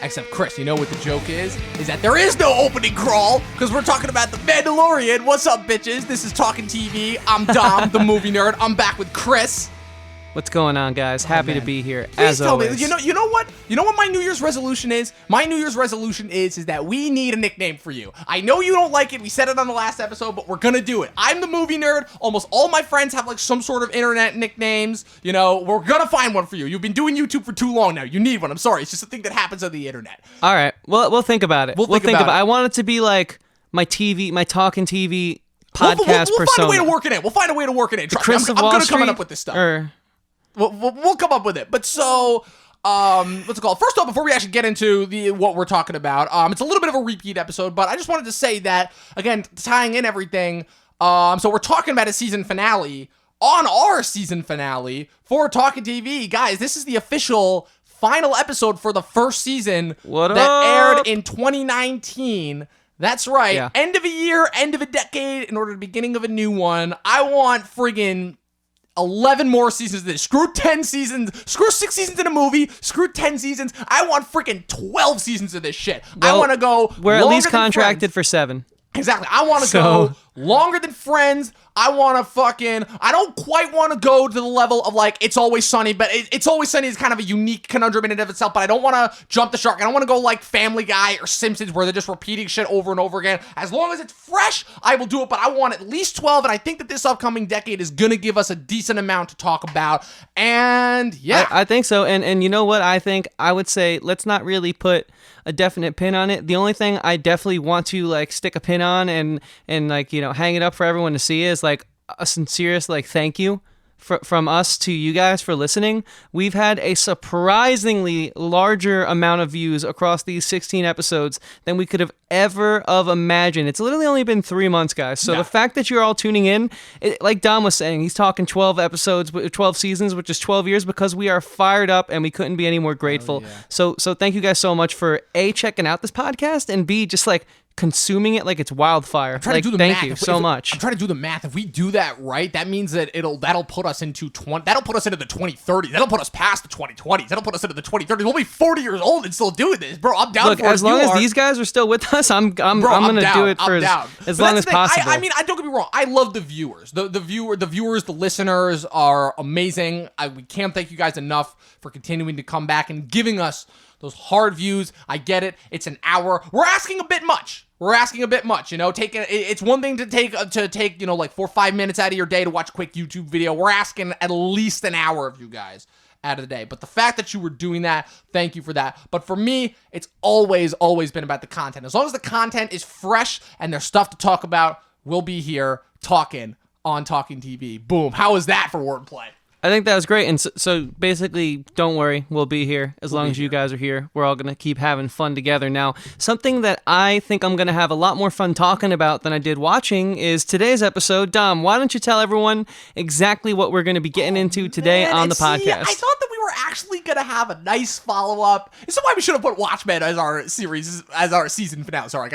Except, Chris, you know what the joke is? Is that there is no opening crawl, because we're talking about the Mandalorian. What's up, bitches? This is Talkin TV. I'm Dom, the movie nerd. I'm back with Chris. What's going on, guys? Happy to be here, Please as tell always. me, you know what my New Year's resolution is? My New Year's resolution is that we need a nickname for you. I know you don't like it. We said it on the last episode, but we're gonna do it. I'm the movie nerd. Almost all my friends have like some sort of internet nicknames. You know, we're gonna find one for you. You've been doing YouTube for too long now. You need one. I'm sorry. It's just a thing that happens on the internet. All right. Well, we'll think about it. We'll think about it. I want it to be like my Talkin TV podcast we'll persona. find a way to work it in. We'll find a way to work it in. Trust me, I'm good at coming up with this stuff. We'll come up with it. But so, what's it called? First off, before we actually get into what we're talking about, it's a little bit of a repeat episode, but I just wanted to say that, again, tying in everything, so we're talking about a season finale. On our season finale for Talkin TV, guys, this is the official final episode for the first season aired in 2019. That's right. Yeah. End of a year, end of a decade, in order to beginning of a new one. I want friggin' 11 more seasons of this. Screw 10 seasons. Screw 6 seasons in a movie. Screw 10 seasons. I want freaking 12 seasons of this shit. Well, I want to go. We're at least contracted for 7. Exactly. I want to go longer than Friends. I don't quite want to go to the level of like It's Always Sunny, but It's Always Sunny is kind of a unique conundrum in and of itself, but I don't want to jump the shark. I don't want to go like Family Guy or Simpsons where they're just repeating shit over and over again. As long as it's fresh, I will do it, but I want at least 12, and I think that this upcoming decade is going to give us a decent amount to talk about, and yeah. I think so, and you know what I think? I would say let's not really put a definite pin on it. The only thing I definitely want to like stick a pin on and like, you know, hang it up for everyone to see is like a sincerest like thank you from us to you guys for listening. We've had a surprisingly larger amount of views across these 16 episodes than we could have ever imagined. It's literally only been 3 months, guys. So the fact that you're all tuning in, like Dom was saying, he's talking 12 episodes, 12 seasons, which is 12 years, because we are fired up and we couldn't be any more grateful. So thank you guys so much for A, checking out this podcast, and B, just like consuming it like it's wildfire. Like, thank you so much. I'm trying to do the math. If we do that right, that means that that'll put us into the 2030s. That'll put us past the 2020s. That'll put us into the 2030s. We'll be 40 years old and still doing this, bro. I'm down. Look, for it. As long as these guys are still with us, I'm gonna do it for as long as possible. I mean, don't get me wrong. I love the viewers. The viewers, the listeners are amazing. We can't thank you guys enough for continuing to come back and giving us those hard views. I get it. It's an hour. We're asking a bit much. You know, it's one thing to take, you know, like 4 or 5 minutes out of your day to watch a quick YouTube video. We're asking at least an hour of you guys out of the day. But the fact that you were doing that, thank you for that. But for me, it's always been about the content. As long as the content is fresh and there's stuff to talk about, we'll be here talking on Talkin TV. Boom. How is that for wordplay? I think that was great. And so basically, don't worry, we'll be here as long as you guys are here. We're all going to keep having fun together. Now, something that I think I'm going to have a lot more fun talking about than I did watching is today's episode. Dom, why don't you tell everyone exactly what we're going to be getting into today on the podcast? I thought that we were actually going to have a nice follow-up. This is why we should have put Watchmen as our season finale. Sorry,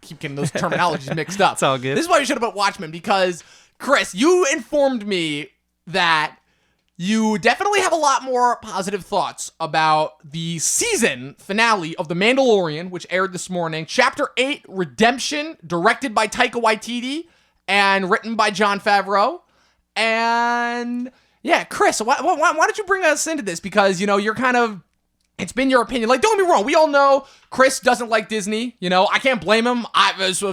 keep getting those terminologies mixed up. It's all good. This is why we should have put Watchmen, because, Chris, you informed me that you definitely have a lot more positive thoughts about the season finale of The Mandalorian, which aired this morning. Chapter 8, Redemption, directed by Taika Waititi and written by Jon Favreau. And yeah, Chris, why don't you bring us into this? Because, you know, it's been your opinion. Like, don't get me wrong. We all know Chris doesn't like Disney. You know, I can't blame him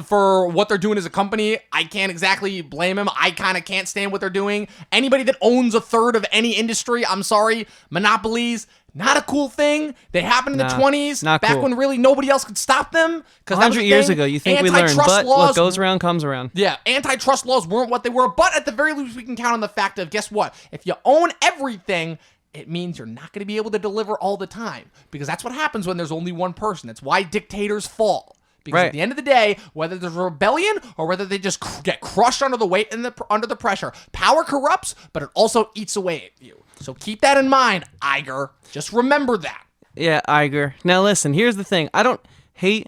for what they're doing as a company. I can't exactly blame him. I kind of can't stand what they're doing. Anybody that owns a third of any industry, I'm sorry, monopolies, not a cool thing. They happened in the 20s, back when really nobody else could stop them. 100 years ago, you think we learned, but what goes around comes around. Yeah, antitrust laws weren't what they were, but at the very least, we can count on the fact of, guess what? If you own everything, it means you're not going to be able to deliver all the time, because that's what happens when there's only one person. That's why dictators fall. Because at the end of the day, whether there's a rebellion or whether they just get crushed under the weight and under the pressure, power corrupts, but it also eats away at you. So keep that in mind, Iger. Just remember that. Yeah, Iger. Now listen, here's the thing. I don't hate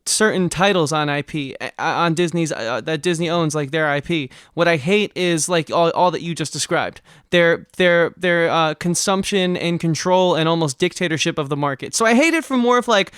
certain titles on IP on Disney's that Disney owns, like their IP. What I hate is like all that you just described. Their consumption and control and almost dictatorship of the market. So I hate it from more of like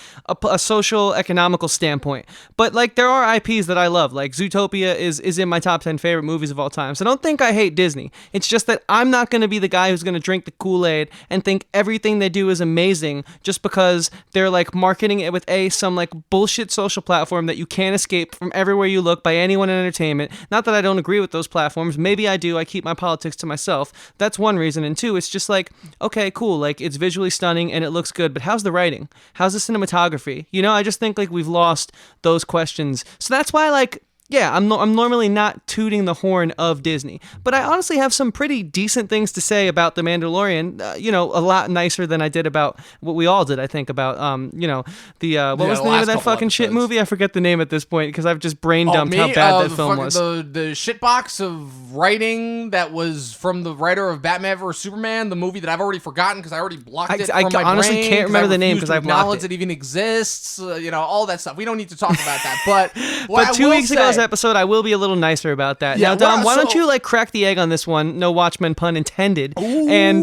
a social economical standpoint. But like there are IPs that I love. Like Zootopia is in my top 10 favorite movies of all time. So don't think I hate Disney. It's just that I'm not going to be the guy who's going to drink the Kool-Aid and think everything they do is amazing just because they're like marketing it with some like bullshit social platform that you can't escape from everywhere you look by anyone in entertainment. Not that I don't agree with those platforms. Maybe I do. I keep my politics to myself. That's one reason. And two, it's just like, okay, cool. Like it's visually stunning and it looks good, but how's the writing? How's the cinematography? You know, I just think like we've lost those questions. So that's why like, yeah, I'm normally not tooting the horn of Disney, but I honestly have some pretty decent things to say about The Mandalorian. A lot nicer than I did about what we all did. I think about what was the name of that fucking shit movie? I forget the name at this point because I've just brain dumped how bad that film was. The shitbox of writing that was from the writer of Batman vs Superman, the movie that I've already forgotten because I already blocked it from my honestly brain. Can't remember the name because I blocked acknowledge it even exists. All that stuff. We don't need to talk about that. But but 2 weeks ago's episode, I will be a little nicer about that. Yeah, now, Dom, why don't you like crack the egg on this one? No Watchmen pun intended. Ooh, and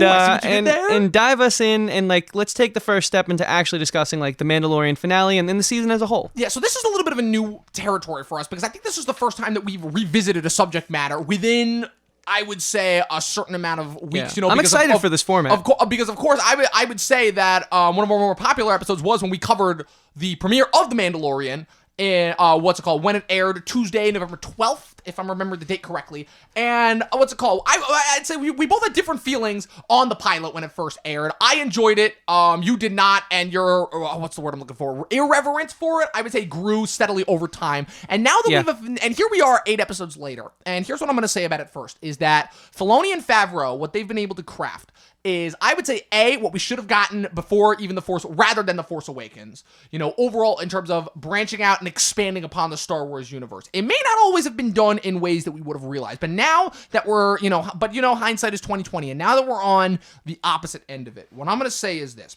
dive us in and like let's take the first step into actually discussing like the Mandalorian finale and then the season as a whole. Yeah, so this is a little bit of a new territory for us because I think this is the first time that we've revisited a subject matter within, I would say, a certain amount of weeks. Yeah. I'm excited for this format. Because of course, I would say that one of our more popular episodes was when we covered the premiere of The Mandalorian. In when it aired Tuesday, November 12th, if I'm remembering the date correctly. And I'd say we both had different feelings on the pilot when it first aired. I enjoyed it. You did not, and your what's the word I'm looking for? Irreverence for it, I would say, grew steadily over time. And now that and here we are 8 episodes later. And here's what I'm going to say about it first, is that Filoni and Favreau, what they've been able to craft is, I would say, what we should have gotten before even rather than The Force Awakens. Overall, in terms of branching out and expanding upon the Star Wars universe. It may not always have been done in ways that we would have realized, but now that we're, hindsight is 2020, and now that we're on the opposite end of it, what I'm going to say is this.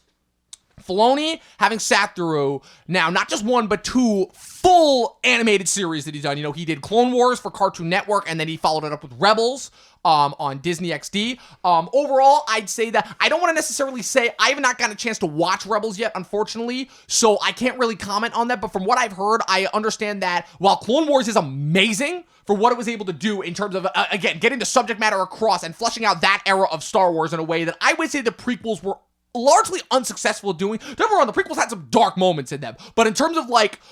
Filoni, having sat through now not just 1 but 2 full animated series that he's done. He did Clone Wars for Cartoon Network, and then he followed it up with Rebels on Disney XD. Overall, I'd say that I don't want to necessarily say I have not gotten a chance to watch Rebels yet, unfortunately, so I can't really comment on that. But from what I've heard, I understand that while Clone Wars is amazing for what it was able to do in terms of, again, getting the subject matter across and fleshing out that era of Star Wars in a way that I would say the prequels were largely unsuccessful doing. Don't get me wrong, the prequels had some dark moments in them, but in terms of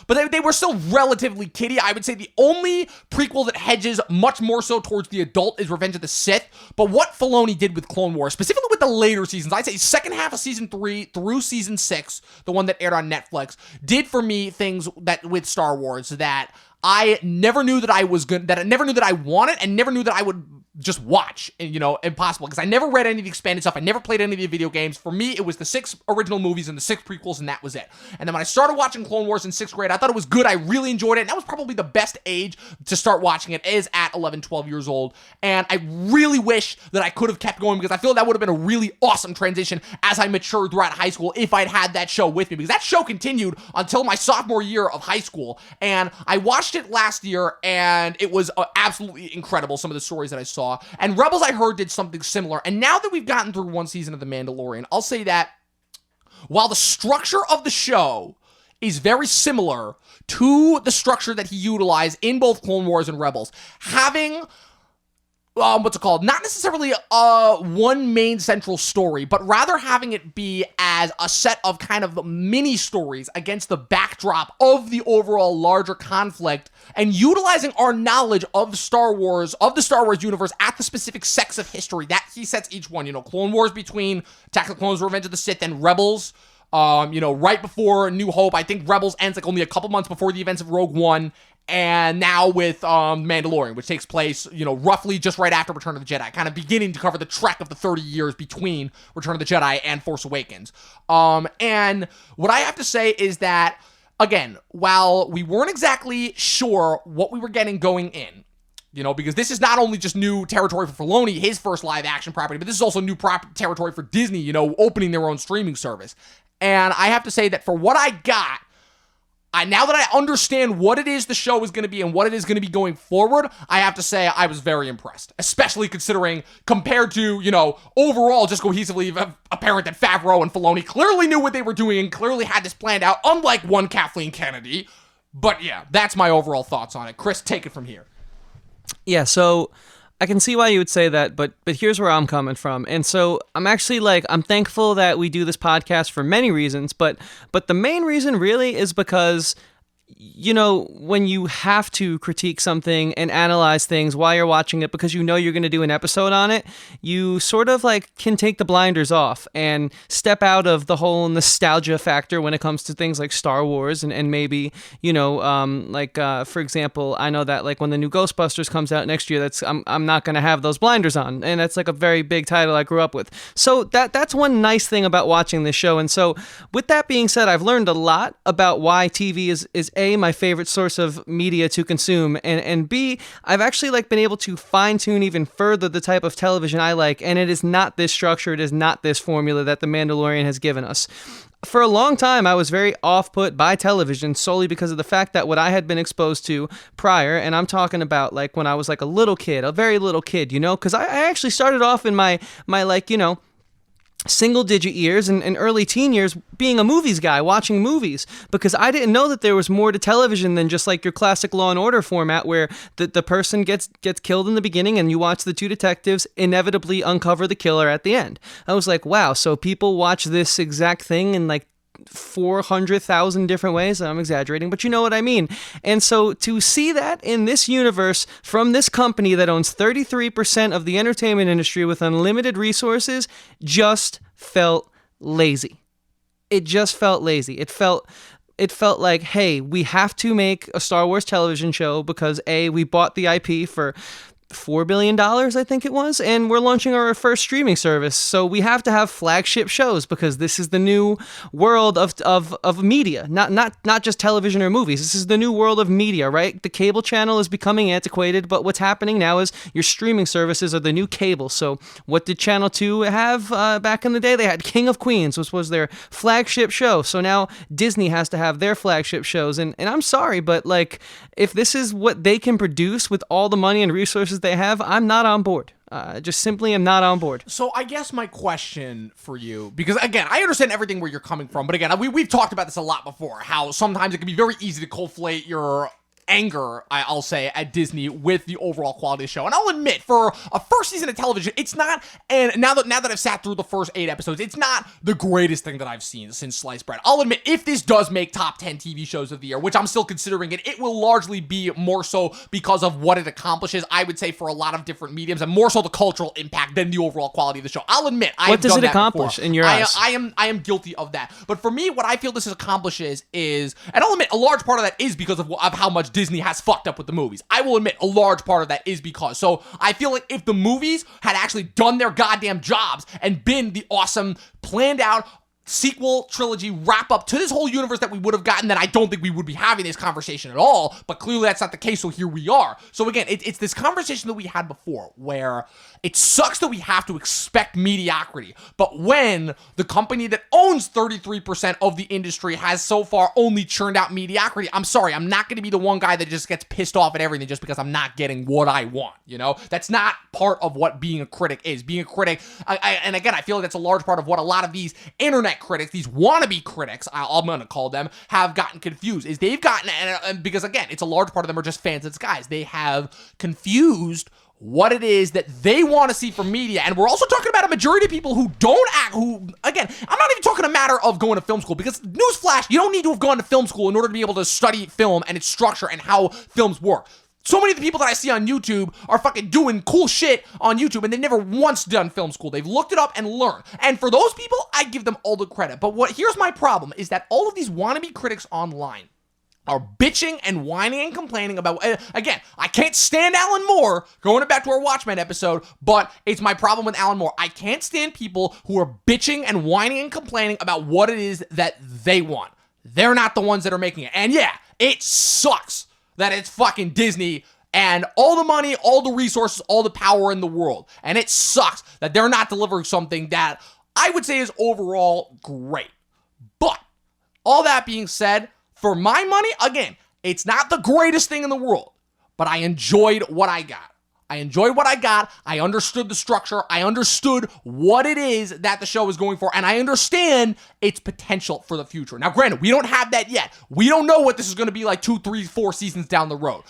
but they were still relatively kiddie. I would say the only prequel that hedges much more so towards the adult is Revenge of the Sith. But what Filoni did with Clone Wars, specifically with the later seasons, I'd say second half of season 3 through season 6, the one that aired on Netflix, did for me things that with Star Wars that I never knew that I was good, that I never knew that I wanted, and never knew that I would just watch, impossible, because I never read any of the expanded stuff. I never played any of the video games. For me, it was the 6 original movies and the 6 prequels, and that was it. And then when I started watching Clone Wars in 6th grade, I thought it was good. I really enjoyed it, and that was probably the best age to start watching it, is at 11, 12 years old. And I really wish that I could have kept going, because I feel that would have been a really awesome transition as I matured throughout high school if I'd had that show with me, because that show continued until my sophomore year of high school. And I watched it last year, and it was absolutely incredible, some of the stories that I saw. And Rebels, I heard, did something similar. And now that we've gotten through 1 season of The Mandalorian, I'll say that while the structure of the show is very similar to the structure that he utilized in both Clone Wars and Rebels, having not necessarily one main central story, but rather having it be as a set of kind of mini stories against the backdrop of the overall larger conflict, and utilizing our knowledge of Star Wars, of the Star Wars universe at the specific sects of history that he sets each one. Clone Wars between Attack of the Clones, Revenge of the Sith, and Rebels. Right before New Hope. I think Rebels ends only a couple months before the events of Rogue One. And now with Mandalorian, which takes place, roughly just right after Return of the Jedi, kind of beginning to cover the trek of the 30 years between Return of the Jedi and Force Awakens. And what I have to say is that, again, while we weren't exactly sure what we were getting going in, because this is not only just new territory for Filoni, his first live action property, but this is also new territory for Disney, opening their own streaming service. And I have to say that for what I got, now that I understand what it is the show is going to be and what it is going to be going forward, I have to say I was very impressed, especially considering compared to, overall just cohesively apparent that Favreau and Filoni clearly knew what they were doing and clearly had this planned out, unlike one Kathleen Kennedy. But yeah, that's my overall thoughts on it. Chris, take it from here. Yeah, so I can see why you would say that, but here's where I'm coming from. And so I'm actually I'm thankful that we do this podcast for many reasons, but the main reason really is because when you have to critique something and analyze things while you're watching it because you're going to do an episode on it, you sort of can take the blinders off and step out of the whole nostalgia factor when it comes to things like Star Wars and maybe, for example, I know that when the new Ghostbusters comes out next year, I'm not going to have those blinders on. And that's a very big title I grew up with. So that's one nice thing about watching this show. And so with that being said, I've learned a lot about why TV is A, my favorite source of media to consume, and B, I've actually been able to fine-tune even further the type of television I like, and it is not this structure, it is not this formula that The Mandalorian has given us. For a long time, I was very off-put by television solely because of the fact that what I had been exposed to prior, and I'm talking about when I was a little kid, a very little kid, because I actually started off in my single-digit years and early teen years being a movies guy, watching movies, because I didn't know that there was more to television than just your classic Law and Order format where the person gets killed in the beginning and you watch the two detectives inevitably uncover the killer at the end. I was like, wow, so people watch this exact thing in 400,000 different ways. I'm exaggerating, but you know what I mean. And so to see that in this universe from this company that owns 33% of the entertainment industry with unlimited resources just felt lazy. It just felt lazy. It felt like, hey, we have to make a Star Wars television show because A, we bought the IP for $4 billion, I think it was, and we're launching our first streaming service. So we have to have flagship shows because this is the new world of media, not just television or movies. This is the new world of media, right? The cable channel is becoming antiquated, but what's happening now is your streaming services are the new cable. So what did Channel 2 have back in the day? They had King of Queens, which was their flagship show. So now Disney has to have their flagship shows. And I'm sorry, but if this is what they can produce with all the money and resources they have, I'm not on board. Just simply am not on board. So I guess my question for you, because again, I understand everything where you're coming from, but again, we've talked about this a lot before, how sometimes it can be very easy to conflate your anger, I'll say, at Disney with the overall quality of the show. And I'll admit, for a first season of television, it's not, and now that I've sat through the first 8 episodes, it's not the greatest thing that I've seen since Sliced Bread. I'll admit, if this does make top 10 TV shows of the year, which I'm still considering it will largely be more so because of what it accomplishes, I would say, for a lot of different mediums, and more so the cultural impact than the overall quality of the show. I'll admit, what does it accomplish in your eyes? I am guilty of that. But for me, what I feel this accomplishes is, and I'll admit, a large part of that is because of how much Disney has fucked up with the movies. I will admit a large part of that is because. So I feel like if the movies had actually done their goddamn jobs and been the awesome, planned out sequel trilogy wrap up to this whole universe that we would have gotten, then I don't think we would be having this conversation at all. But clearly that's not the case, so here we are. So again, it's this conversation that we had before where it sucks that we have to expect mediocrity, but when the company that owns 33% of the industry has so far only churned out mediocrity, I'm sorry, I'm not going to be the one guy that just gets pissed off at everything just because I'm not getting what I want, That's not part of what being a critic is. Being a critic, and again, I feel like that's a large part of what a lot of these internet critics, these wannabe critics, I'm going to call them, have gotten confused. Is they've gotten, and because again, it's a large part of them are just fans and guys. They have confused what it is that they want to see from media. And we're also talking about a majority of people who don't act, again, I'm not even talking a matter of going to film school, because newsflash, you don't need to have gone to film school in order to be able to study film and its structure and how films work. So many of the people that I see on YouTube are fucking doing cool shit on YouTube, and they've never once done film school. They've looked it up and learned. And for those people, I give them all the credit. But here's my problem is that all of these wannabe critics online are bitching and whining and complaining about, again, I can't stand Alan Moore, going back to our Watchmen episode, but it's my problem with Alan Moore. I can't stand people who are bitching and whining and complaining about what it is that they want. They're not the ones that are making it. And yeah, it sucks that it's fucking Disney and all the money, all the resources, all the power in the world. And it sucks that they're not delivering something that I would say is overall great. But all that being said, For my money, again, it's not the greatest thing in the world, but I enjoyed what I got. I understood the structure. I understood what it is that the show is going for, and I understand its potential for the future. Now, granted, we don't have that yet. We don't know what this is going to be like 2, 3, 4 seasons down the road.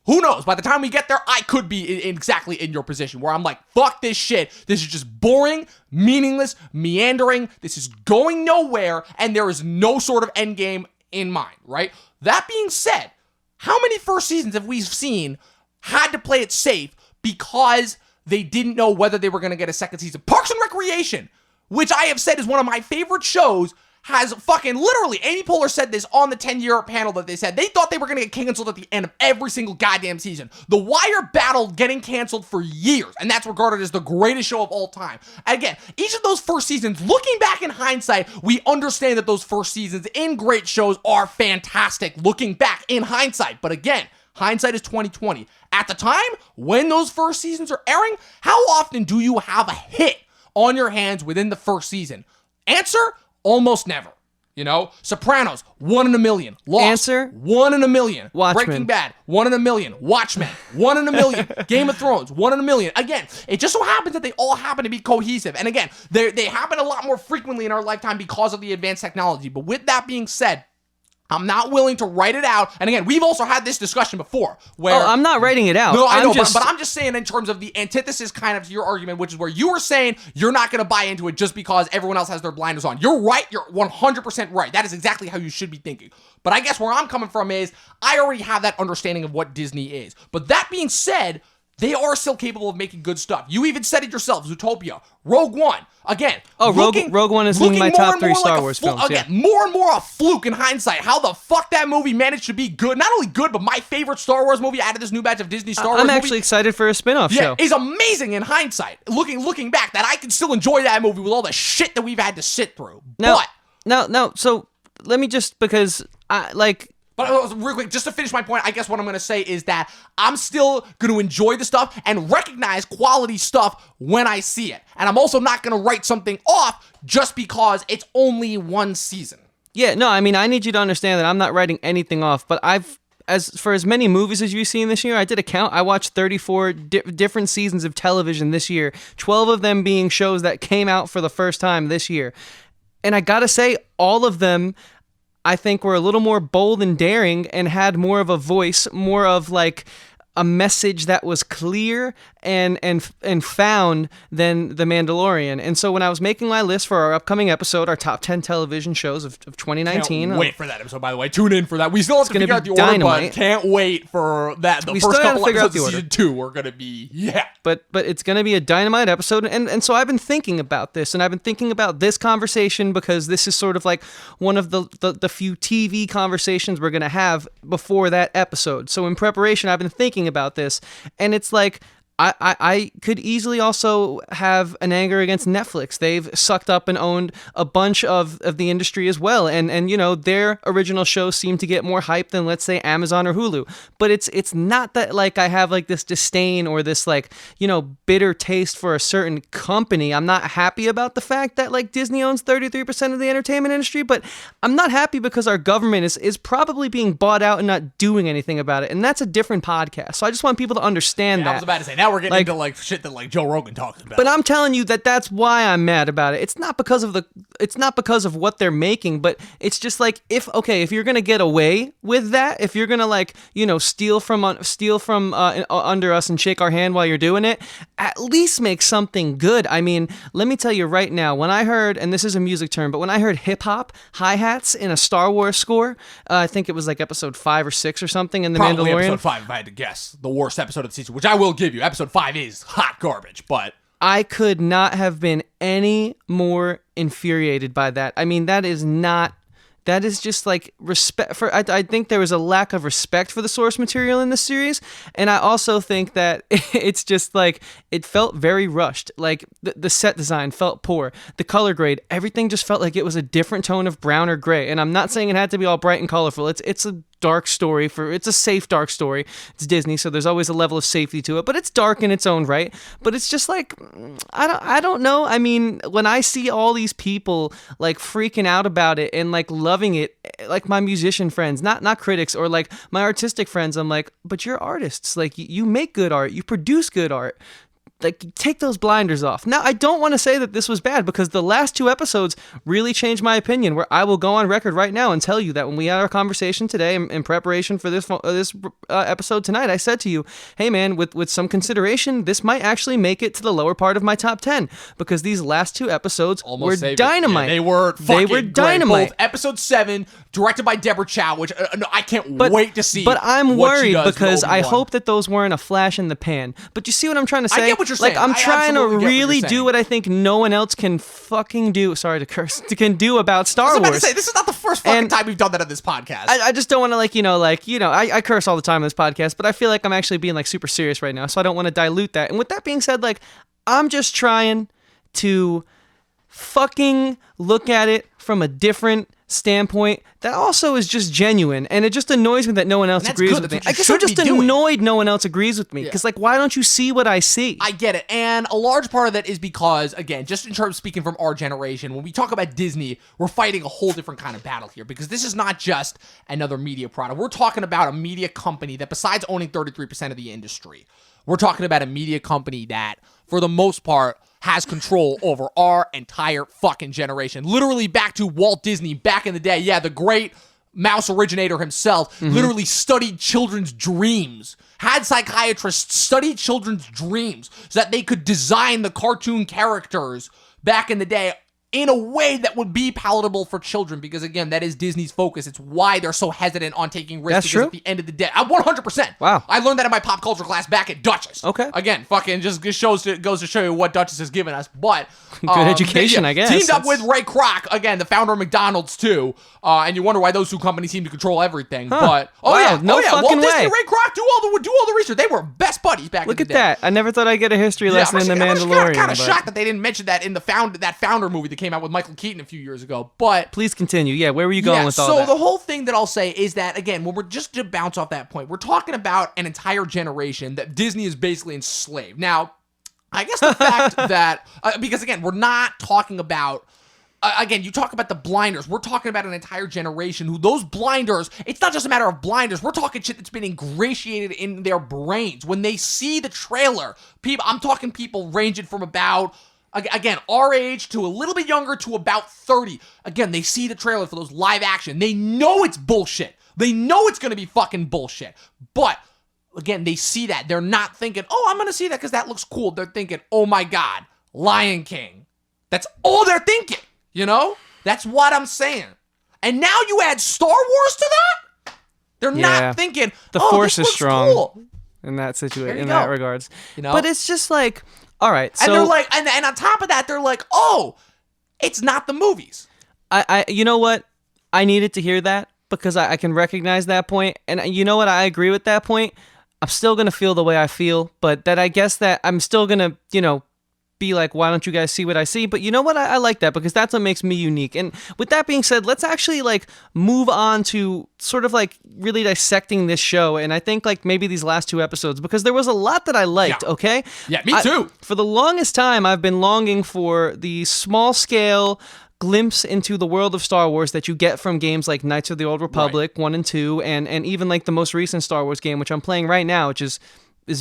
Who knows? By the time we get there, I could be exactly in your position where I'm like, fuck this shit. This is just boring, meaningless, meandering. This is going nowhere, and there is no sort of end game in mind, right? That being said, how many first seasons have we seen had to play it safe because they didn't know whether they were going to get a second season? Parks and Recreation, which I have said is one of my favorite shows, has fucking literally, Amy Poehler said this on the 10-year panel that they said they thought they were going to get canceled at the end of every single goddamn season. The Wire battled getting canceled for years, and that's regarded as the greatest show of all time. Again, each of those first seasons, looking back in hindsight, we understand that those first seasons in great shows are fantastic looking back in hindsight. But again, hindsight is 2020. At the time, when those first seasons are airing, how often do you have a hit on your hands within the first season? Answer, almost never. You know, Sopranos, 1 in a million. Lost, Answer, 1 in a million. Watchmen. Breaking Bad, 1 in a million. Watchmen, 1 in a million. Game of Thrones, 1 in a million. Again, it just so happens that they all happen to be cohesive. And again, they happen a lot more frequently in our lifetime because of the advanced technology. But with that being said, I'm not willing to write it out. And again, we've also had this discussion before where... Oh, I'm not writing it out. No, I know, but I'm just saying in terms of the antithesis kind of to your argument, which is where you were saying you're not going to buy into it just because everyone else has their blinders on. You're right. You're 100% right. That is exactly how you should be thinking. But I guess where I'm coming from is I already have that understanding of what Disney is. But that being said, they are still capable of making good stuff. You even said it yourself, Zootopia, Rogue One. Again, Rogue One is in my top 3 Star Wars films. Again, more and more a fluke in hindsight. How the fuck that movie managed to be good? Not only good, but my favorite Star Wars movie out of this new batch of Disney Star Wars I'm actually excited for a spin-off show. Is amazing in hindsight. Looking back, that I can still enjoy that movie with all the shit that we've had to sit through. So let me just, because I like... But real quick, just to finish my point, I guess what I'm going to say is that I'm still going to enjoy the stuff and recognize quality stuff when I see it. And I'm also not going to write something off just because it's only one season. Yeah, no, I mean, I need you to understand that I'm not writing anything off, but as many movies as you've seen this year, I did a count. I watched 34 different seasons of television this year, 12 of them being shows that came out for the first time this year. And I gotta say, all of them, I think, were a little more bold and daring and had more of a voice, more of like a message that was clear and found than The Mandalorian. And so when I was making my list for our upcoming episode, our top 10 television shows of 2019. Can't wait for that episode, by the way. Tune in for that. We still have to figure out the order, but can't wait for that. The first couple episodes of season 2 are going to be, But it's going to be a dynamite episode. And so I've been thinking about this, and I've been thinking about this conversation because this is sort of like one of the few TV conversations we're going to have before that episode. So in preparation, I've been thinking about this, and it's like I could easily also have an anger against Netflix. They've sucked up and owned a bunch of the industry as well, and you know, their original shows seem to get more hype than, let's say, Amazon or Hulu. But it's not that like I have like this disdain or this like, you know, bitter taste for a certain company. I'm not happy about the fact that like Disney owns 33% of the entertainment industry, but I'm not happy because our government is probably being bought out and not doing anything about it, and that's a different podcast. So I just want people to understand that. I was about to say, now we're getting into like shit that like Joe Rogan talks about. But I'm telling you that's why I'm mad about it. It's not because of what they're making, but it's just like if you're gonna get away with that, if you're gonna like, you know, steal from under us and shake our hand while you're doing it, at least make something good. I mean, let me tell you right now, when I heard, and this is a music term, but when I heard hip hop hi-hats in a Star Wars score, I think it was like episode 5 or 6 or something in The Probably Mandalorian. Episode 5, if I had to guess, the worst episode of the season, which I will give you. Episode 5 is hot garbage, but I could not have been any more infuriated by that. I mean, that is just like respect for, I think there was a lack of respect for the source material in this series. And I also think that it's just like, it felt very rushed. Like the set design felt poor. The color grade, everything just felt like it was a different tone of brown or gray. And I'm not saying it had to be all bright and colorful. It's a dark story it's a safe dark story. It's Disney, so there's always a level of safety to it, but it's dark in its own right. But it's just like, I don't know. I mean, when I see all these people like freaking out about it and like loving it, like my musician friends, not critics, or like my artistic friends, I'm like, but you're artists. Like you make good art, you produce good art. Like, take those blinders off. Now, I don't want to say that this was bad, because the last 2 episodes really changed my opinion, where I will go on record right now and tell you that when we had our conversation today in preparation for this episode tonight, I said to you, hey man, with some consideration, this might actually make it to the lower part of my top 10, because these last 2 episodes were dynamite. Yeah, they were dynamite. Both episode 7, directed by Deborah Chow, which I can't wait to see. But I'm worried, because I hope that those weren't a flash in the pan. But you see what I'm trying to say? I get what you're saying. Like, I'm trying to really do what I I think no one else can fucking do. Sorry to curse. Can do about Star Wars. was about to say, this is not the first fucking time we've done that on this podcast. I just don't want to I curse all the time on this podcast, but I feel like I'm actually being like super serious right now, so I don't want to dilute that. And with that being said, like, I'm just trying to fucking look at it from a different standpoint that also is just genuine, and it just annoys me that no one else agrees with me. I guess I'm just annoyed no one else agrees with me, because like, why don't you see what I see? I get it, and a large part of that is because, again, just in terms of speaking from our generation, when we talk about Disney, we're fighting a whole different kind of battle here, because this is not just another media product. We're talking about a media company that, besides owning 33% of the industry, we're talking about a media company that, for the most part, has control over our entire fucking generation. Literally back to Walt Disney back in the day. Yeah, the great mouse originator himself literally studied children's dreams, had psychiatrists study children's dreams so that they could design the cartoon characters back in the day in a way that would be palatable for children, because, again, that is Disney's focus. It's why they're so hesitant on taking risks. That's true. At the end of the day, 100%. Wow. I learned that in my pop culture class back at Duchess. Okay. Again, fucking just goes to show you what Duchess has given us. But good education, I guess. Teamed up with Ray Kroc, again, the founder of McDonald's too. And you wonder why those 2 companies seem to control everything. But Walt Disney, way. Ray Kroc do all the research. They were best buddies back in the day. Look at that. I never thought I'd get a history lesson in The Mandalorian. I'm kind of shocked that they didn't mention that in that Founder movie that came out with Michael Keaton a few years ago. But please continue. Yeah, where were you going with all that? So the whole thing that I'll say is that, again, when we're just to bounce off that point, we're talking about an entire generation that Disney is basically enslaved. Now, I guess the fact that, because, again, we're not talking about, again, you talk about the blinders. We're talking about an entire generation who those blinders, it's not just a matter of blinders. We're talking shit that's been ingratiated in their brains. When they see the trailer, I'm talking people ranging from about, again, our age to a little bit younger to about 30. Again, they see the trailer for those live action. They know it's bullshit. They know it's going to be fucking bullshit. But, again, they see that. They're not thinking, oh, I'm going to see that because that looks cool. They're thinking, oh my God, Lion King. That's all they're thinking. You know? That's what I'm saying. And now you add Star Wars to that? They're not thinking, the Force this is looks strong cool. in that situation, in go. that regards. You know? But it's just like, all right. So, and they're like, and on top of that, they're like, oh, it's not the movies. I you know what? I needed to hear that, because I can recognize that point. And you know what? I agree with that point. I'm still going to feel the way I feel, but that I guess that I'm still going to, be like, why don't you guys see what I see? But you know what? I like that, because that's what makes me unique. And with that being said, let's actually like move on to sort of like really dissecting this show. And I think like maybe these last 2 episodes, because there was a lot that I liked. Yeah. Okay. Yeah, me too. For the longest time, I've been longing for the small scale glimpse into the world of Star Wars that you get from games like Knights of the Old Republic 1 and 2, and even like the most recent Star Wars game, which I'm playing right now, which is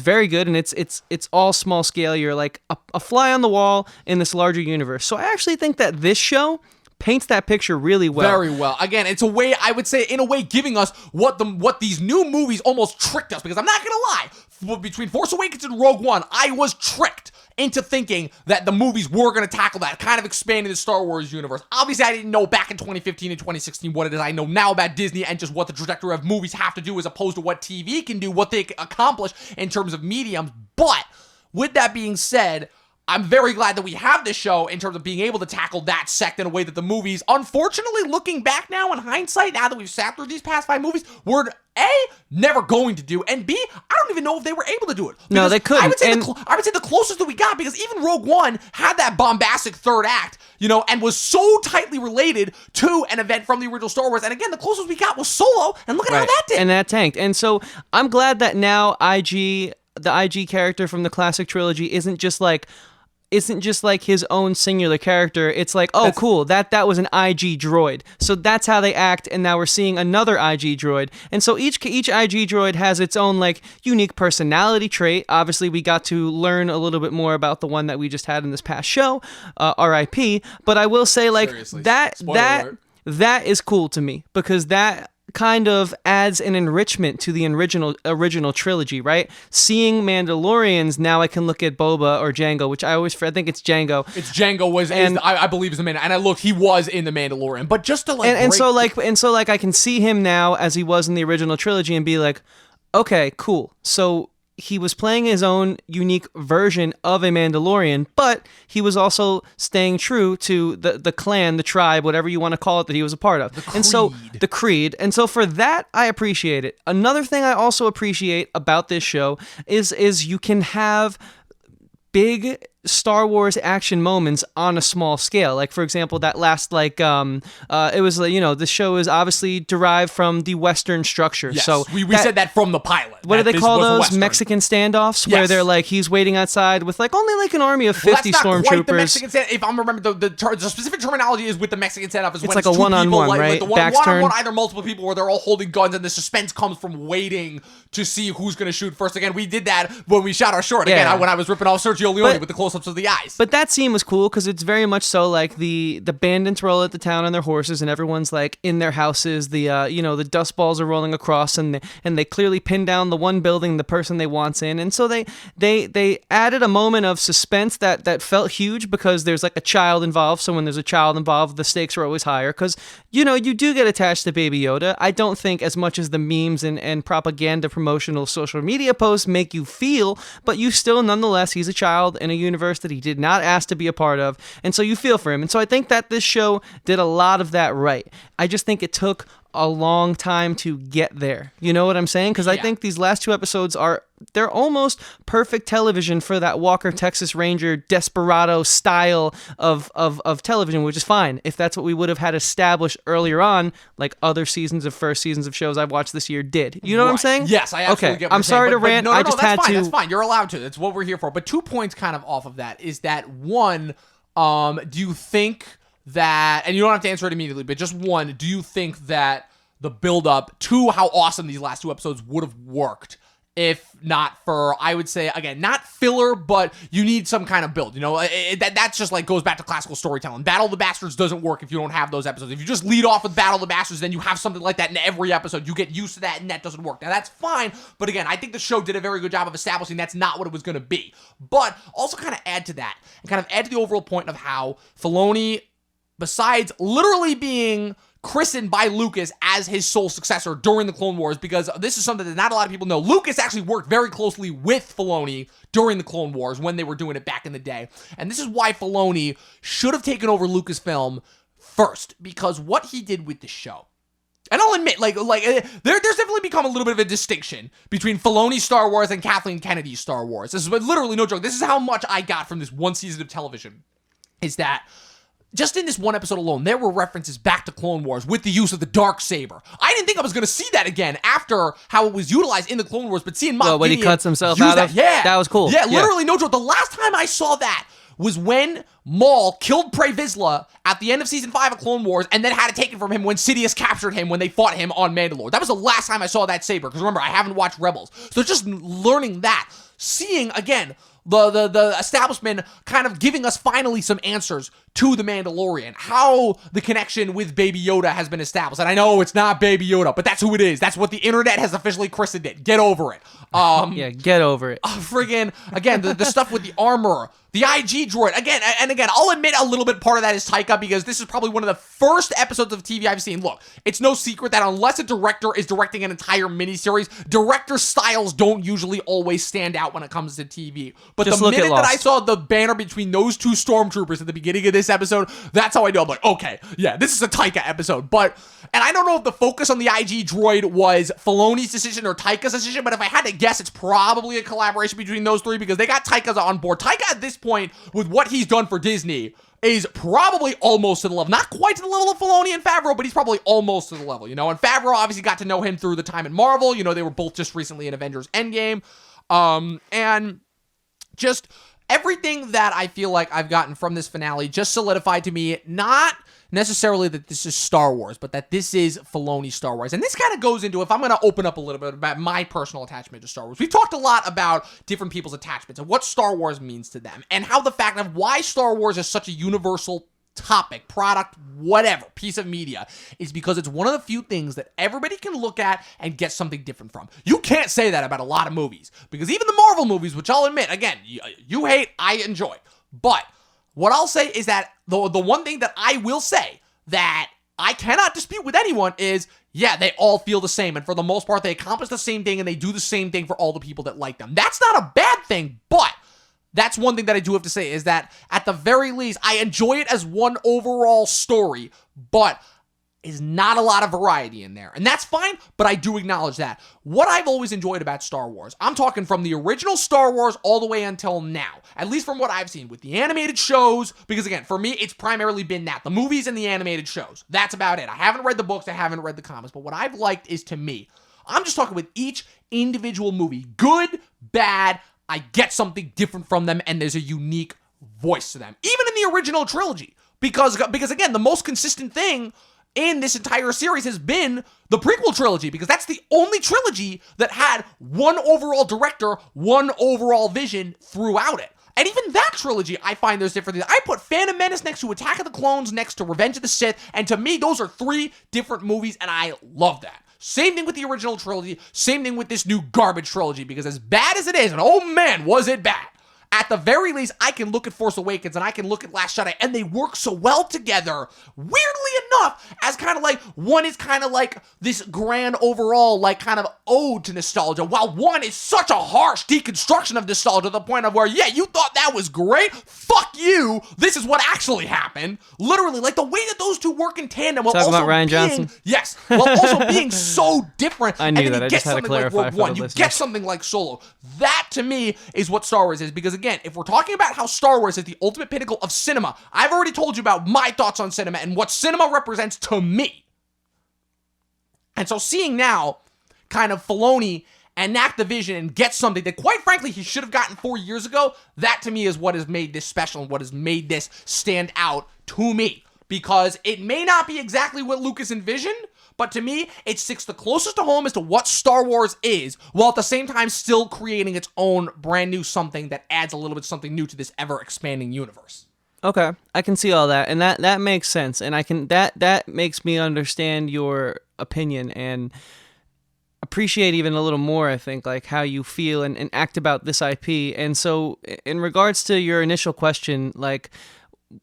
very good, and it's all small scale. You're like a fly on the wall in this larger universe. So I actually think that this show paints that picture really well. Very well. Again, it's a way, I would say, in a way, giving us what these new movies almost tricked us. Because I'm not gonna lie, between Force Awakens and Rogue One, I was tricked into thinking that the movies were going to tackle that, kind of expanding the Star Wars universe. Obviously, I didn't know back in 2015 and 2016 what it is I know now about Disney and just what the trajectory of movies have to do as opposed to what TV can do, what they accomplish in terms of mediums. But with that being said, I'm very glad that we have this show in terms of being able to tackle that sect in a way that the movies, unfortunately, looking back now in hindsight, now that we've sat through these past 5 movies, were A, never going to do, and B, I don't even know if they were able to do it. No, they couldn't. I would say the closest that we got, because even Rogue One had that bombastic third act, and was so tightly related to an event from the original Star Wars. And again, the closest we got was Solo, and look at how that did. And that tanked. And so I'm glad that now the IG character from the classic trilogy isn't just like his own singular character. It's like, oh, cool, that was an IG droid. So that's how they act, and now we're seeing another IG droid. And so each IG droid has its own like unique personality trait. Obviously, we got to learn a little bit more about the one that we just had in this past show, RIP. But I will say, like, Seriously. that is cool to me, because that kind of adds an enrichment to the original trilogy, right? Seeing Mandalorians, now I can look at Boba or Jango, which I think it's Jango. It's Jango I believe is the man, and I looked, he was in the Mandalorian, but just to like so I can see him now as he was in the original trilogy and be like, okay, cool. So he was playing his own unique version of a Mandalorian, but he was also staying true to the clan, the tribe, whatever you want to call it, that he was a part of. The creed. And so for that, I appreciate it. Another thing I also appreciate about this show is you can have big Star Wars action moments on a small scale. Like, for example, that last, like, it was, the show is obviously derived from the Western structure. Yes, so we said that from the pilot. What do they call those? Mexican standoffs? Yes. Where they're like, he's waiting outside with like only like an army of 50 that's not stormtroopers. Quite the Mexican standoff. If I'm remember the specific terminology is with the Mexican standoff is it's when like it's a one-on-one, right? Like the Backs one-on-one, turned. either multiple people where they're all holding guns, and the suspense comes from waiting to see who's going to shoot first. Again, we did that when we shot our short. Yeah. Again, when I was ripping off Sergio Leone with the close-ups of the eyes. But that scene was cool because it's very much so like the bandits roll at the town on their horses, and everyone's like in their houses. The dust balls are rolling across, and they clearly pin down the one building the person they want's in, and so they added a moment of suspense that felt huge because there's like a child involved. So when there's a child involved, the stakes are always higher because you do get attached to Baby Yoda. I don't think as much as the memes and propaganda promotional social media posts make you feel, but you still nonetheless, he's a child in a universe that he did not ask to be a part of, and so you feel for him. And so I think that this show did a lot of that right. I just think it took a long time to get there. You know what I'm saying? Because I think these last 2 episodes they're almost perfect television for that Walker Texas Ranger desperado style of television, which is fine if that's what we would have had established earlier on, like other first seasons of shows I've watched this year did. You know what I'm saying? Yes, I absolutely get what I'm you're sorry saying, to rant. I just had to. That's fine. You're allowed to. That's what we're here for. But 2 points kind of off of that is that one, do you think that, and you don't have to answer it immediately, but just one, do you think that the build-up to how awesome these last 2 episodes would have worked if not for, I would say, again, not filler, but you need some kind of build. That's just like goes back to classical storytelling. Battle of the Bastards doesn't work if you don't have those episodes. If you just lead off with Battle of the Bastards, then you have something like that in every episode. You get used to that, and that doesn't work. Now, that's fine, but again, I think the show did a very good job of establishing that's not what it was going to be. But also kind of add to that, and kind of add to the overall point of how Filoni, besides literally being christened by Lucas as his sole successor during the Clone Wars, because this is something that not a lot of people know. Lucas actually worked very closely with Filoni during the Clone Wars when they were doing it back in the day. And this is why Filoni should have taken over Lucasfilm first, because what he did with the show, and I'll admit, there's definitely become a little bit of a distinction between Filoni's Star Wars and Kathleen Kennedy's Star Wars. This is literally no joke. This is how much I got from this one season of television, is that just in this one episode alone, there were references back to Clone Wars with the use of the Darksaber. I didn't think I was going to see that again after how it was utilized in the Clone Wars, but seeing Moff when he Gideon cuts himself use out that, of, that was cool. Yeah, literally no joke. The last time I saw that was when Maul killed Pre Vizsla at the end of Season 5 of Clone Wars, and then had to take it from him when Sidious captured him when they fought him on Mandalore. That was the last time I saw that saber, because remember, I haven't watched Rebels. So just learning that, seeing, again, the establishment kind of giving us finally some answers to The Mandalorian, how the connection with Baby Yoda has been established. And I know it's not Baby Yoda, but that's who it is. That's what the internet has officially christened it. Get over it. Yeah, get over it. Friggin', again, the stuff with the armor, the IG droid. Again, I'll admit a little bit part of that is Taika, because this is probably one of the first episodes of TV I've seen. Look, it's no secret that unless a director is directing an entire miniseries, director styles don't usually always stand out when it comes to TV. But Just the look at minute that Lost. I saw the banner between those two stormtroopers at the beginning of this episode, that's how I know. I'm like, okay, yeah, this is a Taika episode. And I don't know if the focus on the IG droid was Filoni's decision or Taika's decision, but if I had to guess, it's probably a collaboration between those three, because they got Taika on board. Taika at this point, with what he's done for Disney, is probably almost to the level, not quite to the level of Filoni and Favreau, but he's probably almost to the level, and Favreau obviously got to know him through the time in Marvel. They were both just recently in Avengers Endgame. And just everything that I feel like I've gotten from this finale just solidified to me, not necessarily that this is Star Wars, but that this is Filoni Star Wars. And this kind of goes into, if I'm going to open up a little bit about my personal attachment to Star Wars. We've talked a lot about different people's attachments and what Star Wars means to them, and how the fact of why Star Wars is such a universal topic, product, whatever, piece of media, is because it's one of the few things that everybody can look at and get something different from. You can't say that about a lot of movies, because even the Marvel movies, which I'll admit, again, you hate, I enjoy. But what I'll say is that the one thing that I will say that I cannot dispute with anyone is, yeah, they all feel the same. And for the most part, they accomplish the same thing and they do the same thing for all the people that like them. That's not a bad thing, but that's one thing that I do have to say, is that at the very least, I enjoy it as one overall story, but is not a lot of variety in there. And that's fine, but I do acknowledge that. What I've always enjoyed about Star Wars, I'm talking from the original Star Wars all the way until now, at least from what I've seen with the animated shows, because again, for me, it's primarily been that, the movies and the animated shows. That's about it. I haven't read the books, I haven't read the comics, but what I've liked is, to me, I'm just talking with each individual movie, good, bad, I get something different from them, and there's a unique voice to them. Even in the original trilogy, because again, the most consistent thing in this entire series has been the prequel trilogy, because that's the only trilogy that had one overall director, one overall vision throughout it. And even that trilogy, I find there's different things. I put Phantom Menace next to Attack of the Clones, next to Revenge of the Sith, and to me, those are three different movies, and I love that. Same thing with the original trilogy, same thing with this new garbage trilogy, because as bad as it is, and oh man, was it bad, at the very least, I can look at Force Awakens and I can look at Last Jedi, and they work so well together, weirdly enough, as kind of like, one is kind of like this grand overall, like kind of ode to nostalgia, while one is such a harsh deconstruction of nostalgia to the point of where, yeah, you thought that was great? Fuck you! This is what actually happened. Literally, like the way that those two work in tandem, while Talking also about Ryan being, Johnson? yes, while also being so different. I knew and then that. you I get just had to something like clarify Rogue for One, the you listeners. get something like Solo. That, to me, is what Star Wars is, because again, if we're talking about how Star Wars is the ultimate pinnacle of cinema, I've already told you about my thoughts on cinema and what cinema represents to me. And so seeing now kind of Filoni enact the vision and get something that, quite frankly, he should have gotten 4 years ago, that to me is what has made this special and what has made this stand out to me. Because it may not be exactly what Lucas envisioned, but to me, it sticks the closest to home as to what Star Wars is, while at the same time still creating its own brand new something that adds a little bit something new to this ever-expanding universe. Okay, I can see all that, and that makes sense, and that makes me understand your opinion and appreciate even a little more, I think, like how you feel and act about this IP. And so, in regards to your initial question, like,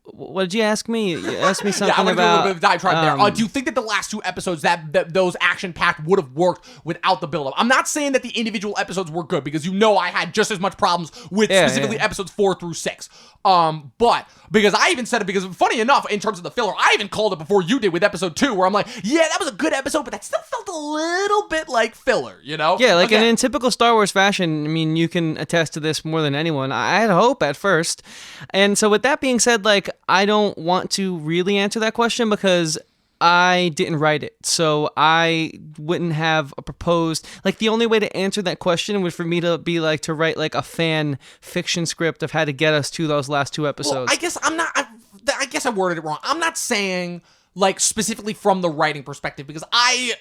what did you ask me? You asked me something I'm gonna about... do a little bit of a diatribe there. Do you think that the last two episodes, that those action-packed, would have worked without the build-up? I'm not saying that the individual episodes were good, because I had just as much problems with specifically episodes 4 through 6. But because I even said it, because funny enough, in terms of the filler, I even called it before you did with episode 2, where I'm like, yeah, that was a good episode, but that still felt a little bit like filler, Yeah, like in typical Star Wars fashion, I mean, you can attest to this more than anyone. I had hope at first. And so with that being said, like, I don't want to really answer that question because I didn't write it, so I wouldn't have a proposed, like, the only way to answer that question was for me to be like, to write like a fan fiction script of how to get us to those last two episodes. Well, I guess I worded it wrong. I'm not saying like specifically from the writing perspective, because I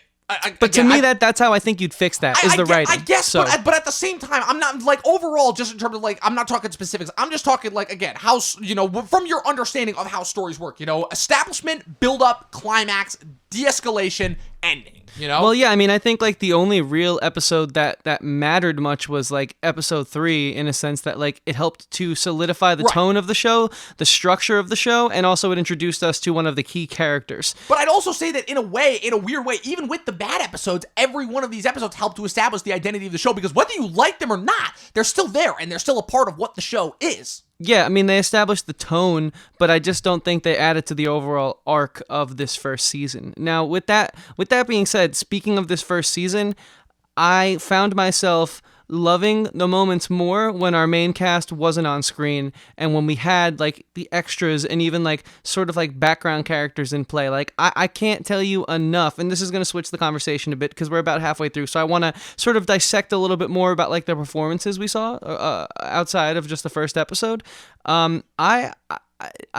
But to me, that's how I think you'd fix that, is the writing. I guess, so. but at the same time, I'm not, like, overall, just in terms of, like, I'm not talking specifics. I'm just talking, like, again, how, from your understanding of how stories work, establishment, build-up, climax, de-escalation, ending, Well, yeah, I mean, I think, like, the only real episode that mattered much was, like, episode 3, in a sense that, like, it helped to solidify the tone of the show, the structure of the show, and also it introduced us to one of the key characters. But I'd also say that in a weird way, even with the bad episodes, every one of these episodes helped to establish the identity of the show, because whether you like them or not, they're still there, and they're still a part of what the show is. Yeah, I mean, they established the tone, but I just don't think they added to the overall arc of this first season. Now, with that being said, speaking of this first season, I found myself loving the moments more when our main cast wasn't on screen and when we had, like, the extras and even, like, sort of, like, background characters in play. Like, I can't tell you enough, and this is going to switch the conversation a bit because we're about halfway through, so I want to sort of dissect a little bit more about, like, the performances we saw outside of just the first episode. I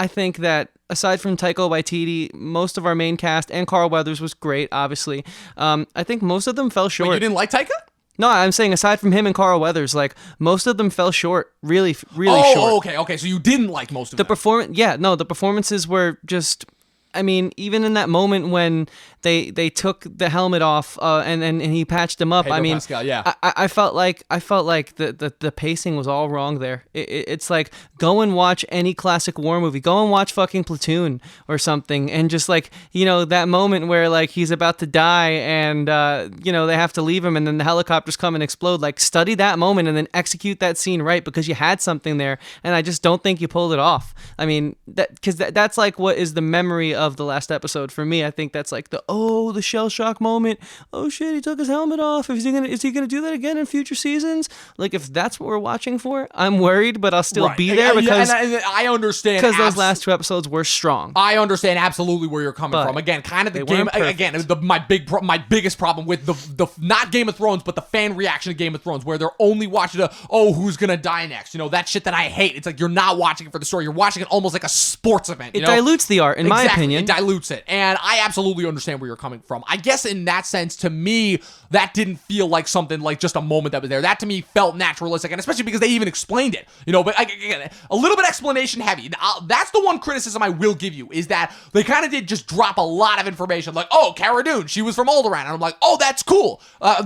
think that aside from Taika Waititi, most of our main cast, and Carl Weathers was great, obviously. I think most of them fell short. Wait, you didn't like Taika? No, I'm saying aside from him and Carl Weathers, like, most of them fell short, really short. Oh, okay, so you didn't like most of them. The performances were just, I mean, even in that moment when they took the helmet off and he patched him up, Pedro I mean, Pascal, yeah. I felt like the pacing was all wrong there. It's like, go and watch any classic war movie. Go and watch fucking Platoon or something, and just, like, that moment where, like, he's about to die and they have to leave him and then the helicopters come and explode. Like, study that moment and then execute that scene right, because you had something there, and I just don't think you pulled it off. I mean, that's like what is the memory of the last episode for me. I think that's like the shell shock moment. Oh shit, he took his helmet off. Is he gonna do that again in future seasons? Like, if that's what we're watching for, I'm worried, but I'll still be there because I understand, because those last 2 episodes were strong. I understand absolutely where you're coming from. Again, kind of the game. Again, my biggest problem with the not Game of Thrones, but the fan reaction to Game of Thrones, where they're only watching who's gonna die next. That shit that I hate. It's like you're not watching it for the story. You're watching it almost like a sports event. It dilutes the art, in my opinion. It dilutes it, and I absolutely understand where you're coming from. I guess in that sense, to me, that didn't feel like something like just a moment that was there. That to me felt naturalistic, and especially because they even explained it. But again, a little bit explanation heavy. That's the one criticism I will give you, is that they kind of did just drop a lot of information, like, Cara Dune, she was from Alderaan, and I'm like, that's cool. I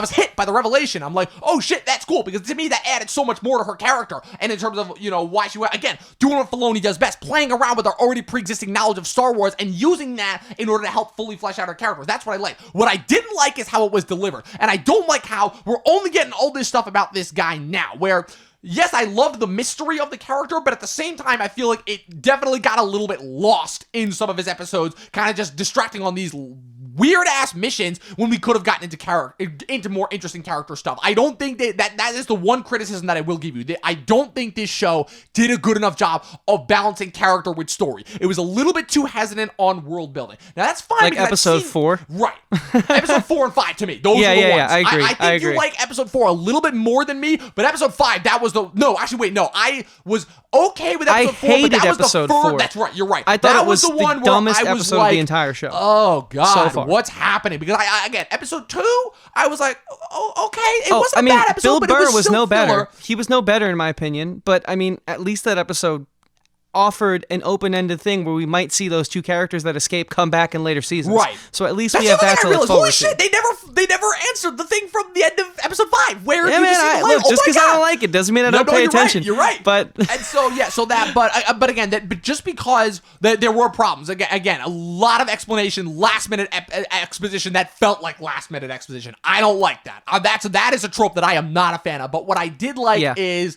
was hit by the revelation. I'm like, oh shit, that's cool, because to me that added so much more to her character, and in terms of why she went, again, doing what Filoni does best, playing around with our already pre-existing knowledge of Star Wars and using that in order to help fully flesh out her characters. That's what I like. What I didn't like is how it was delivered, and I don't like how we're only getting all this stuff about this guy now, where, yes, I loved the mystery of the character, but at the same time, I feel like it definitely got a little bit lost in some of his episodes, kind of just distracting on these weird-ass missions when we could have gotten into more interesting character stuff. I don't think that is the one criticism that I will give you. I don't think this show did a good enough job of balancing character with story. It was a little bit too hesitant on world building. Now, that's fine. Like episode 4? Right. Episode 4 and 5 to me. Those are the ones. Yeah, I agree. I think you like episode 4 a little bit more than me, but episode 5, that was I was okay with episode 4, but that was episode the first. 4. That's right, you're right. I thought that it was the one dumbest where I was episode like, of the entire show. Oh god, so far. What's happening? Because again, episode 2, I was like, okay, it wasn't a bad episode, Bill but Burr it was no filler. better. He was no better in my opinion, but I mean, at least that episode offered an open-ended thing where we might see those 2 characters that escape come back in later seasons. Right. So at least we have that to look forward Holy to. shit, they never answered the thing from the end of episode 5 where yeah, you man, just see the light. just because I don't like it doesn't mean I don't pay attention. You're right. But and so but again, but just because there were problems, again, a lot of explanation, last-minute exposition that felt like last-minute exposition. I don't like that. That is a trope that I am not a fan of. But what I did like is,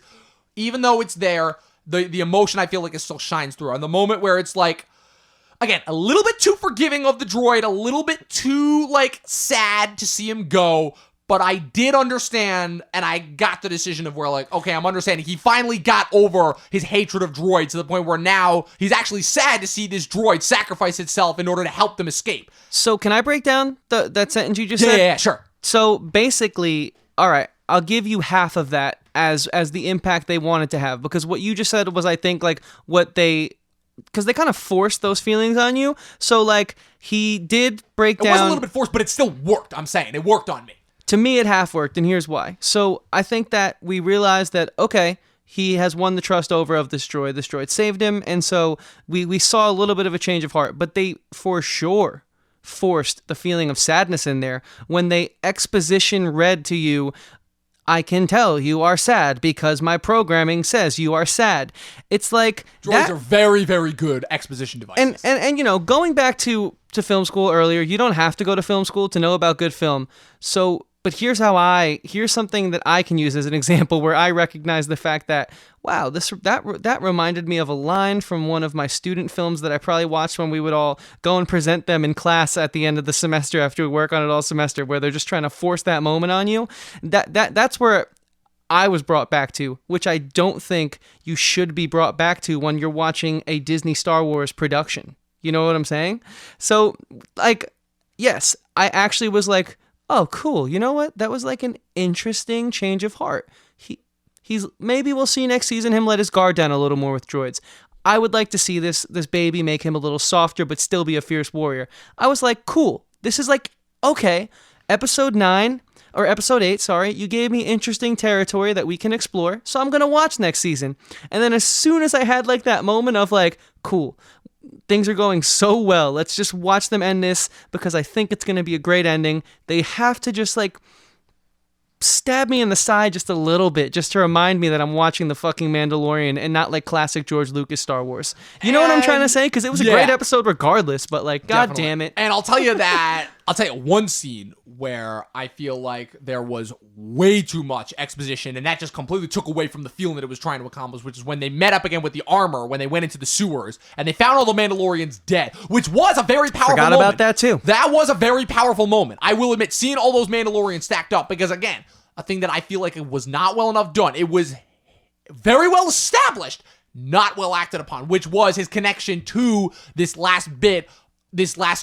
even though it's there, the emotion I feel like it still shines through. And the moment where it's like, again, a little bit too forgiving of the droid, a little bit too, like, sad to see him go, but I did understand, and I got the decision of where, like, okay, I'm understanding. He finally got over his hatred of droids to the point where now he's actually sad to see this droid sacrifice itself in order to help them escape. So can I break down that sentence you just said? Yeah, sure. So basically, all right, I'll give you half of that as the impact they wanted to have, because what you just said was, I think, like, what they because they kind of forced those feelings on you. So like he did break down. It was a little bit forced, but it still worked. I'm saying it worked on me. To me, it half worked, and here's why. So I think that we realized that, okay, he has won the trust over of this droid. This droid saved him, and so we saw a little bit of a change of heart. But they, for sure, forced the feeling of sadness in there when they exposition read to you, I can tell you are sad because my programming says you are sad. It's like droids are very, very good exposition devices. And you know, going back to film school earlier, you don't have to go to film school to know about good film. So, but here's something that I can use as an example where I recognize the fact that, wow, that reminded me of a line from one of my student films that I probably watched when we would all go and present them in class at the end of the semester after we work on it all semester, where they're just trying to force that moment on you. That's where I was brought back to, which I don't think you should be brought back to when you're watching a Disney Star Wars production. You know what I'm saying? So, like, yes, I actually was like, oh, cool. You know what? That was like an interesting change of heart. He's maybe we'll see next season him let his guard down a little more with droids. I would like to see this baby make him a little softer, but still be a fierce warrior. I was like, cool. This is like, okay, episode 8, sorry, you gave me interesting territory that we can explore, so I'm going to watch next season. And then as soon as I had like that moment of like, cool, things are going so well, let's just watch them end this because I think it's going to be a great ending. They have to just like stab me in the side just a little bit just to remind me that I'm watching the fucking Mandalorian and not like classic George Lucas Star Wars. You know what I'm trying to say? Because it was a great episode regardless, but like, god damn it. And I'll tell you one scene where I feel like there was way too much exposition, and that just completely took away from the feeling that it was trying to accomplish, which is when they met up again with the armor, when they went into the sewers, and they found all the Mandalorians dead, which was a very powerful moment. Forgot about that too. That was a very powerful moment. I will admit, seeing all those Mandalorians stacked up, because again, a thing that I feel like it was not well enough done. It was very well established, not well acted upon, which was his connection to this last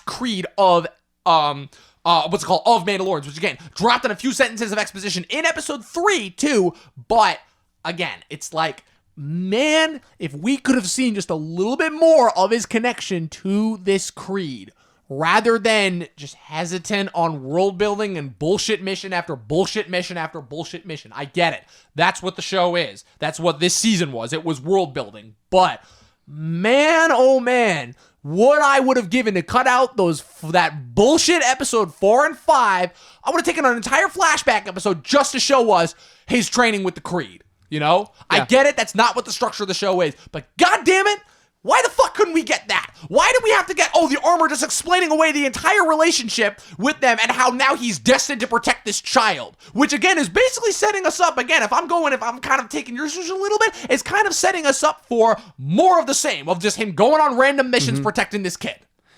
creed of of Mandalorians, which again dropped in a few sentences of exposition in episode 3 too. But again, it's like, man, if we could have seen just a little bit more of his connection to this creed, rather than just hesitant on world building and bullshit mission after bullshit mission after bullshit mission. I get it. That's what the show is. That's what this season was. It was world building. But man, oh man, what I would have given to cut out that bullshit episode 4 and 5. I would have taken an entire flashback episode just to show us his training with the Creed. You know? Yeah. I get it. That's not what the structure of the show is. But god damn it, why the fuck couldn't we get that? Why did we have to get, the armor just explaining away the entire relationship with them and how now he's destined to protect this child? Which, again, is basically setting us up, again, if I'm kind of taking yours a little bit, it's kind of setting us up for more of the same, of just him going on random missions protecting this kid.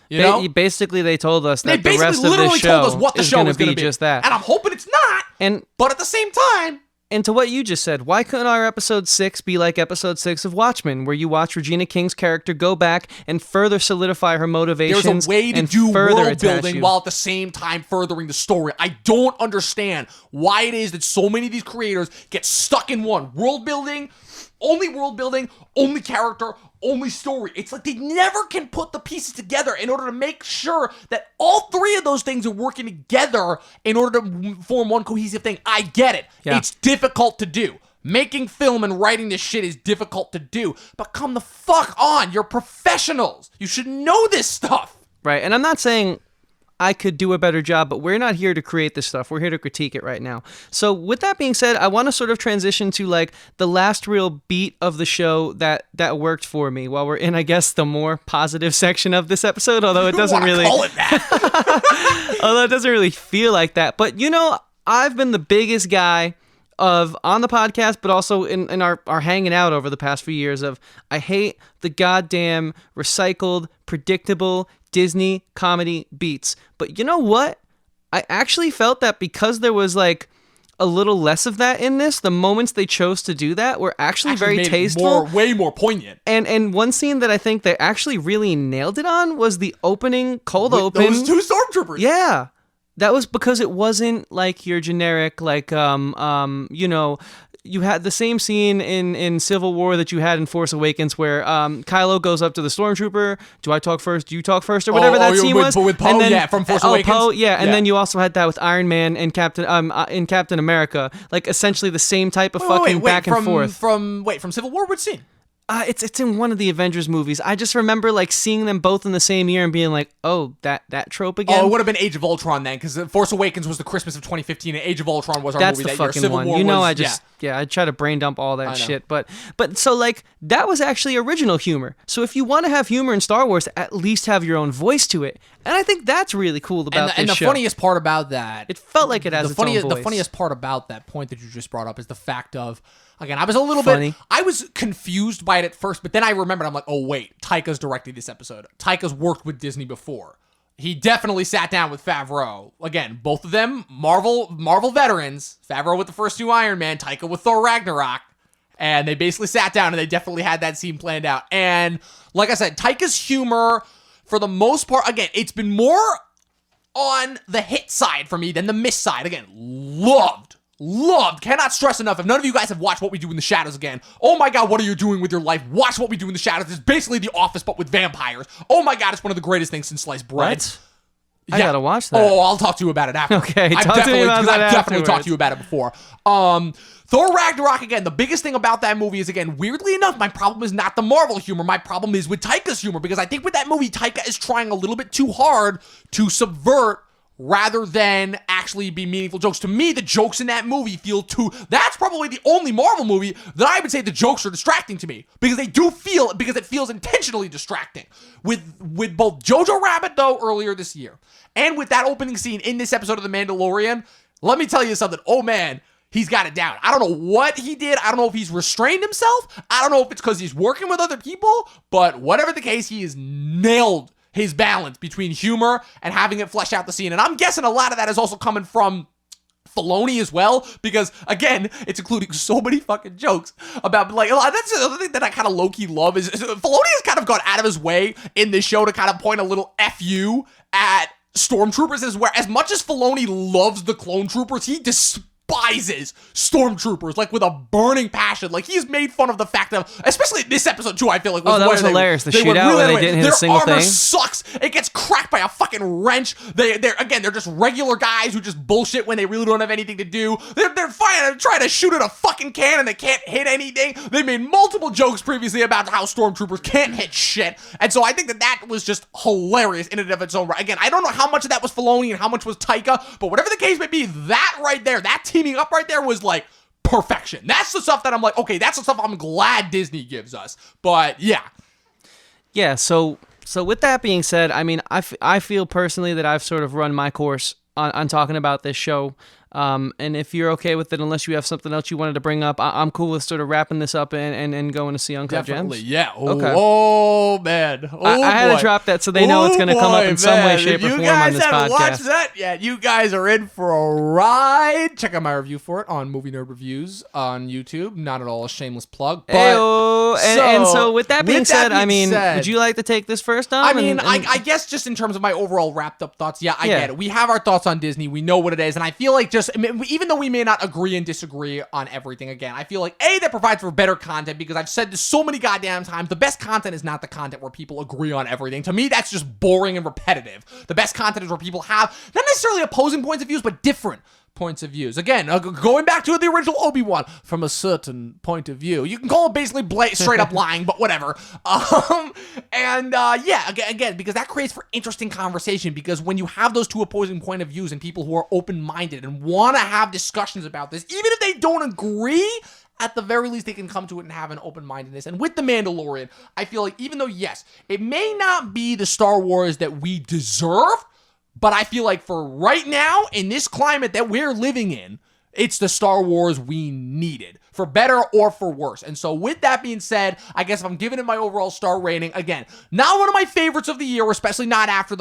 You know? Basically, they told us that the rest of this show is going to be just that. And I'm hoping it's not, but at the same time... And to what you just said, why couldn't our episode 6 be like episode 6 of Watchmen, where you watch Regina King's character go back and further solidify her motivations? There's a way to do world building while at the same time furthering the story. I don't understand why it is that so many of these creators get stuck in one. World building, only character, only story. It's like they never can put the pieces together in order to make sure that all three of those things are working together in order to form one cohesive thing. I get it. Yeah. It's difficult to do. Making film and writing this shit is difficult to do. But come the fuck on. You're professionals. You should know this stuff. Right. And I'm not saying I could do a better job, but we're not here to create this stuff. We're here to critique it right now. So with that being said, I want to sort of transition to like the last real beat of the show that worked for me while we're in, I guess, the more positive section of this episode, although it doesn't really call it that. Although it doesn't really feel like that. But you know, I've been the biggest guy on the podcast, but also in our hanging out over the past few years of, I hate the goddamn recycled, predictable Disney comedy beats. But you know what? I actually felt that because there was like a little less of that in this, the moments they chose to do that were actually very tasteful. Way more poignant. And one scene that I think they actually really nailed it on was the cold open. Those two stormtroopers. Yeah. That was because it wasn't like your generic, like, you know, you had the same scene in Civil War that you had in Force Awakens where Kylo goes up to the Stormtrooper. Do I talk first? Do you talk first? Or whatever that scene was. With Poe, from Force Awakens. Poe, and then you also had that with Iron Man and Captain America. Like essentially the same type of back and forth. From Civil War, which scene? It's in one of the Avengers movies. I just remember like seeing them both in the same year and being like, oh, that trope again. Oh, it would have been Age of Ultron then, because Force Awakens was the Christmas of 2015, and Age of Ultron was our movie that year. That's the fucking one. I try to brain dump all that shit. But so like that was actually original humor. So if you want to have humor in Star Wars, at least have your own voice to it. And I think that's really cool about this show. And the funniest part about that, it felt like it has its own voice. The funniest part about that point that you just brought up is the fact of, again, I was a little bit, I was confused by it at first, but then I remembered, I'm like, oh wait, Taika's directing this episode. Taika's worked with Disney before. He definitely sat down with Favreau. Again, both of them, Marvel veterans. Favreau with the first two Iron Man, Taika with Thor Ragnarok. And they basically sat down and they definitely had that scene planned out. And like I said, Taika's humor, for the most part, again, it's been more on the hit side for me than the miss side. Again, loved, cannot stress enough. If none of you guys have watched What We Do in the Shadows again, oh my god, what are you doing with your life? Watch What We Do in the Shadows. It's basically The Office, but with vampires. Oh my god, it's one of the greatest things since sliced bread. What? I gotta watch that. Oh, I'll talk to you about it after. Okay, I've definitely talked to you about it before. Thor Ragnarok, again, the biggest thing about that movie is, again, weirdly enough, my problem is not the Marvel humor. My problem is with Taika's humor, because I think with that movie, Taika is trying a little bit too hard to subvert rather than actually be meaningful jokes. To me, the jokes in that movie feel too... That's probably the only Marvel movie that I would say the jokes are distracting to me. Because it feels intentionally distracting. With both Jojo Rabbit, though, earlier this year, and with that opening scene in this episode of The Mandalorian, let me tell you something. Oh, man, he's got it down. I don't know what he did. I don't know if he's restrained himself. I don't know if it's because he's working with other people. But whatever the case, he has nailed his balance between humor and having it flesh out the scene. And I'm guessing a lot of that is also coming from Filoni as well, because again, it's including so many fucking jokes about, like, that's the other thing that I kind of low-key love is Filoni has kind of gone out of his way in this show to kind of point a little FU at stormtroopers, as much as Filoni loves the clone troopers, he despises stormtroopers, like, with a burning passion. Like, he's made fun of the fact of, especially this episode too, I feel like, that was hilarious. The shootout where they didn't hit a single thing. Their armor sucks. It gets cracked by a fucking wrench. They're just regular guys who just bullshit when they really don't have anything to do. They're trying to shoot at a fucking cannon that can't hit anything. They made multiple jokes previously about how stormtroopers can't hit shit. And so I think that was just hilarious in and of its own right. Again, I don't know how much of that was Filoni and how much was Taika, but whatever the case may be, that right there, that teaming up right there was like perfection. That's the stuff that I'm like, okay, that's the stuff I'm glad Disney gives us. But yeah. So with that being said, I mean, I feel personally that I've sort of run my course on talking about this show. And if you're okay with it, unless you have something else you wanted to bring up, I'm cool with sort of wrapping this up and going to see Uncut Definitely, Gems. yeah. Oh, okay. Oh man. Oh, I had to drop that so they know it's going to come up in some way, shape, or form on this podcast. If you guys haven't watched that yet, you guys are in for a ride. Check out my review for it on Movie Nerd Reviews on YouTube. Not at all a shameless plug. But so with that being said, I mean, would you like to take this first, Dom? I mean, I guess just in terms of my overall wrapped up thoughts, I get it. We have our thoughts on Disney. We know what it is. And I feel like even though we may not agree and disagree on everything, again, I feel like that provides for better content, because I've said this so many goddamn times, the best content is not the content where people agree on everything. To me, that's just boring and repetitive. The best content is where people have not necessarily opposing points of views, but different points of views. Again, going back to the original Obi-Wan, from a certain point of view. You can call it basically straight up lying, but whatever. Again, because that creates for interesting conversation, because when you have those two opposing point of views and people who are open-minded and want to have discussions about this, even if they don't agree, at the very least, they can come to it and have an open-mindedness. And with The Mandalorian, I feel like even though, yes, it may not be the Star Wars that we deserve, but I feel like for right now, in this climate that we're living in, it's the Star Wars we needed, for better or for worse. And so with that being said, I guess if I'm giving it my overall star rating, again, not one of my favorites of the year, especially not after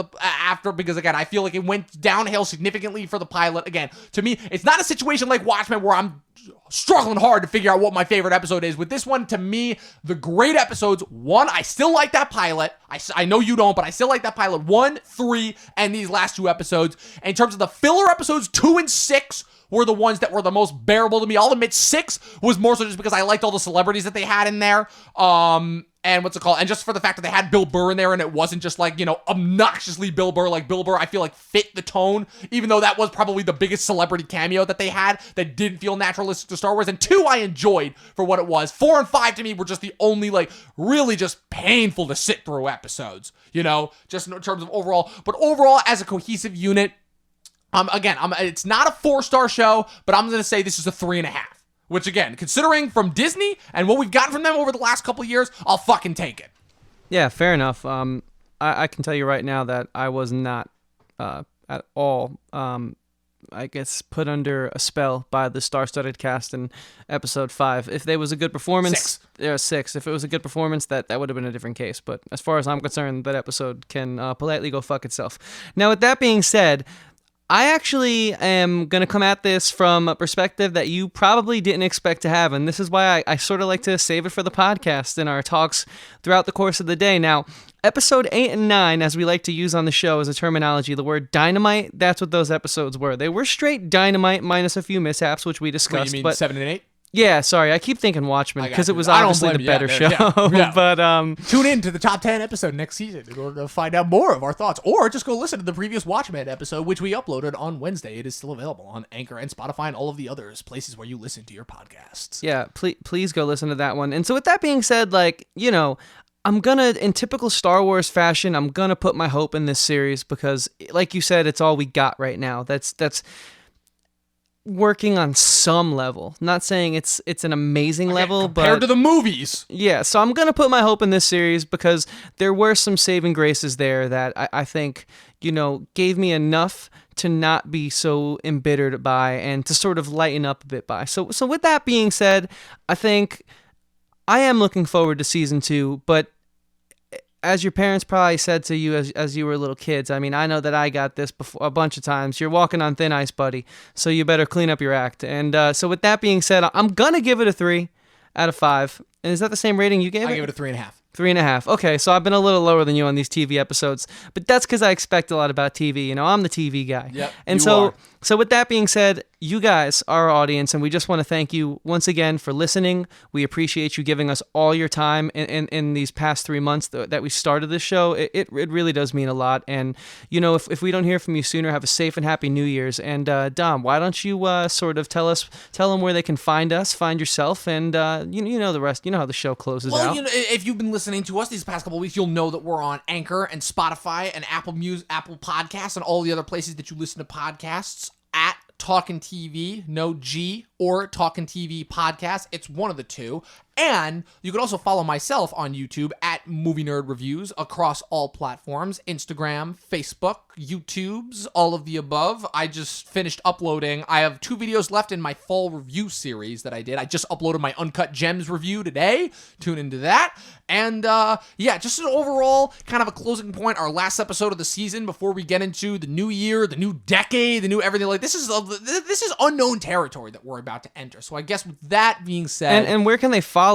because again, I feel like it went downhill significantly for the pilot. Again, to me, it's not a situation like Watchmen where I'm struggling hard to figure out what my favorite episode is. With this one, to me, the great episodes, one, I still like that pilot. I know you don't, but I still like that pilot. 1, 3, and these last 2 episodes. And in terms of the filler episodes, 2 and 6 were the ones that were the most bearable to me. I'll admit 6 was was more so just because I liked all the celebrities that they had in there. And what's it called? And just for the fact that they had Bill Burr in there and it wasn't just like, obnoxiously Bill Burr. Like Bill Burr, I feel like fit the tone, even though that was probably the biggest celebrity cameo that they had that didn't feel naturalistic to Star Wars. And 2, I enjoyed for what it was. 4 and 5 to me were just the only like really just painful to sit through episodes, just in terms of overall. But overall, as a cohesive unit, it's not a 4-star show, but I'm going to say this is a 3.5. Which, again, considering from Disney and what we've gotten from them over the last couple of years, I'll fucking take it. Yeah, fair enough. I can tell you right now that I was not at all, I guess, put under a spell by the star-studded cast in Episode 5. If there was a good performance... 6. 6. If it was a good performance, that would have been a different case. But as far as I'm concerned, that episode can politely go fuck itself. Now, with that being said... I actually am going to come at this from a perspective that you probably didn't expect to have, and this is why I sort of like to save it for the podcast and our talks throughout the course of the day. Now, episode 8 and 9, as we like to use on the show as a terminology, the word dynamite, that's what those episodes were. They were straight dynamite minus a few mishaps, which we discussed. Wait, you mean 7 and 8? Yeah, sorry, I keep thinking Watchmen because it was obviously the better show. Yeah. But tune in to the top 10 episode next season in order to find out more of our thoughts, or just go listen to the previous Watchmen episode, which we uploaded on Wednesday. It is still available on Anchor and Spotify and all of the others places where you listen to your podcasts. Yeah, please go listen to that one. And so with that being said, I'm gonna, in typical Star Wars fashion, I'm gonna put my hope in this series because, like you said, it's all we got right now. That's working on some level. Not saying it's an amazing level, but compared to the movies. Yeah, so I'm gonna put my hope in this series because there were some saving graces there that I think gave me enough to not be so embittered by and to sort of lighten up a bit by. So with that being said, I think I am looking forward to season 2, but as your parents probably said to you as you were little kids, I mean, I know that I got this before a bunch of times. You're walking on thin ice, buddy, so you better clean up your act. And so with that being said, I'm going to give it a 3 out of 5. And is that the same rating you gave it? I gave it a 3.5. 3.5. Okay, so I've been a little lower than you on these TV episodes, but that's because I expect a lot about TV. I'm the TV guy. Yep, and so with that being said, you guys are our audience, and we just want to thank you once again for listening. We appreciate you giving us all your time in these past 3 months that we started this show. It really does mean a lot. And, if we don't hear from you sooner, have a safe and happy New Year's. And, Dom, why don't you sort of tell them where they can find us, find yourself, and you know the rest. You know how the show closes out. Well, if you've been listening to us these past couple of weeks, you'll know that we're on Anchor and Spotify and Apple Podcasts and all the other places that you listen to podcasts at Talkin TV, no G, or Talkin TV Podcast. It's one of the two. And you can also follow myself on YouTube at Movie Nerd Reviews across all platforms, Instagram, Facebook, YouTubes, all of the above. I just finished uploading. I have 2 videos left in my fall review series that I did. I just uploaded my Uncut Gems review today. Tune into that. And just an overall kind of a closing point, our last episode of the season before we get into the new year, the new decade, the new everything. Like this is unknown territory that we're about to enter. So I guess with that being said, and where can they follow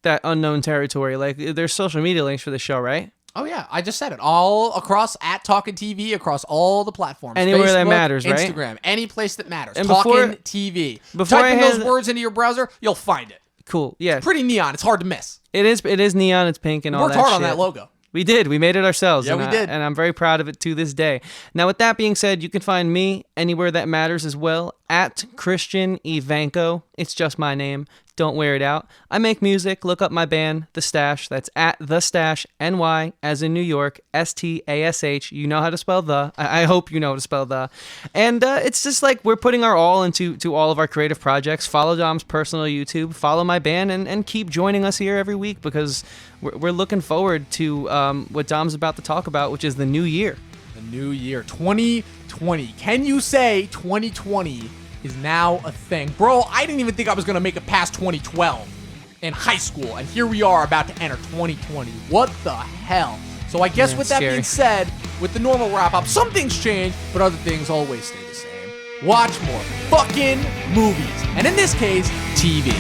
that unknown territory? Like there's social media links for the show, right? Oh yeah, I just said it. All across at Talkin TV, across all the platforms. Anywhere Facebook, that matters, right? Instagram, any place that matters. And Talkin TV. Type in those words into your browser, you'll find it. Cool. Yeah. It's pretty neon. It's hard to miss. It is neon. It's pink and all that. Worked hard shit. on that logo. We did. We made it ourselves. Yeah, we did. And I'm very proud of it to this day. Now, with that being said, you can find me anywhere that matters as well, at Christian Evanko. It's just my name. Don't wear it out. I make music. Look up my band, The Stash. That's at The Stash, NY, as in New York, STASH. You know how to spell the. I hope you know how to spell the. And it's just like we're putting our all into all of our creative projects. Follow Dom's personal YouTube. Follow my band and keep joining us here every week because we're looking forward to what Dom's about to talk about, which is the new year. The new year, 2020. Can you say 2020 is now a thing? Bro, I didn't even think I was going to make it past 2012 in high school, and here we are about to enter 2020. What the hell? So I guess with that being said, with the normal wrap-up, some things change, but other things always stay the same. Watch more fucking movies, and in this case, TV.